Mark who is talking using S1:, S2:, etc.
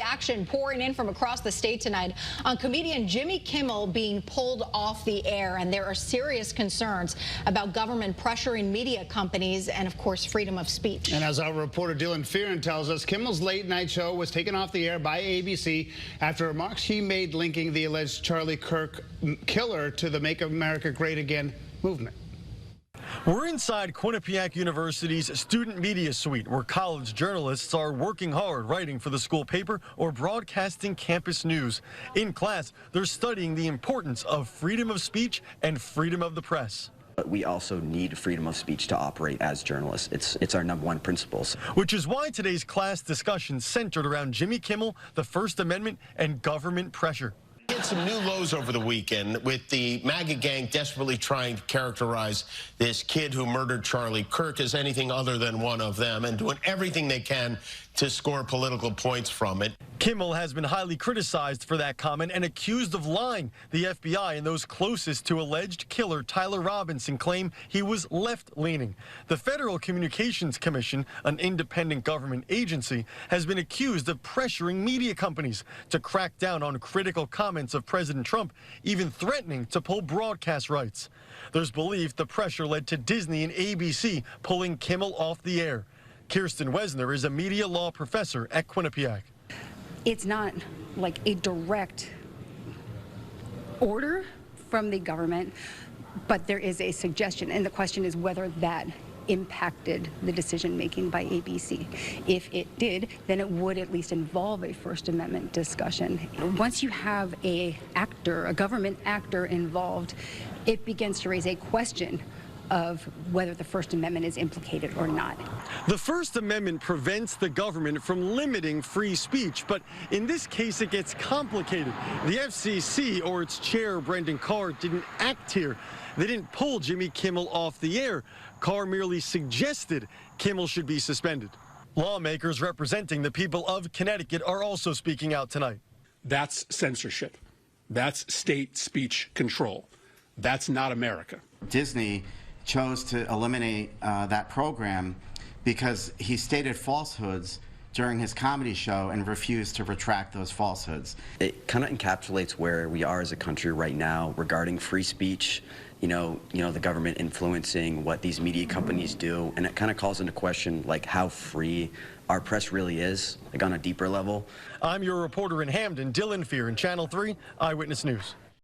S1: reaction pouring in from across the state tonight on comedian Jimmy Kimmel being pulled off the air. And there are serious concerns about government pressuring media companies and, of course, freedom of speech.
S2: And as our reporter Dylan Fearon tells us, Kimmel's late night show was taken off the air by ABC after remarks he made linking the alleged Charlie Kirk killer to the Make America Great Again movement.
S3: We're inside Quinnipiac University's student media suite, where college journalists are working hard writing for the school paper or broadcasting campus news. In class, they're studying the importance of freedom of speech and freedom of the press.
S4: But we also need freedom of speech to operate as journalists. It's our #1 principles.
S3: Which is why today's class discussion centered around Jimmy Kimmel, the First Amendment, and government pressure.
S5: Hit some new lows over the weekend with the MAGA gang desperately trying to characterize this kid who murdered Charlie Kirk as anything other than one of them and doing everything they can to score political points from it.
S3: Kimmel has been highly criticized for that comment and accused of lying. The FBI and those closest to alleged killer Tyler Robinson claim he was left-leaning. The Federal Communications Commission, an independent government agency, has been accused of pressuring media companies to crack down on critical comments of President Trump, even threatening to pull broadcast rights. There's belief the pressure led to Disney and ABC pulling Kimmel off the air. Kirsten Wesner is a media law professor at Quinnipiac.
S6: It's not like a direct order from the government, but there is a suggestion, and the question is whether that impacted the decision-making by ABC. If it did, then it would at least involve a First Amendment discussion. Once you have a government actor involved, it begins to raise a question of whether the First Amendment is implicated or not.
S3: The First Amendment prevents the government from limiting free speech, but in this case it gets complicated. The FCC or its chair, Brendan Carr, didn't act here. They didn't pull Jimmy Kimmel off the air. Carr merely suggested Kimmel should be suspended. Lawmakers representing the people of Connecticut are also speaking out tonight.
S7: That's censorship. That's state speech control. That's not America.
S8: Disney chose to eliminate that program because he stated falsehoods during his comedy show and refused to retract those falsehoods.
S4: It kind of encapsulates where we are as a country right now regarding free speech, you know, the government influencing what these media companies do, and it kind of calls into question like how free our press really is, like on a deeper level.
S3: I'm your reporter in Hamden, Dylan Fearon, Channel 3 Eyewitness News.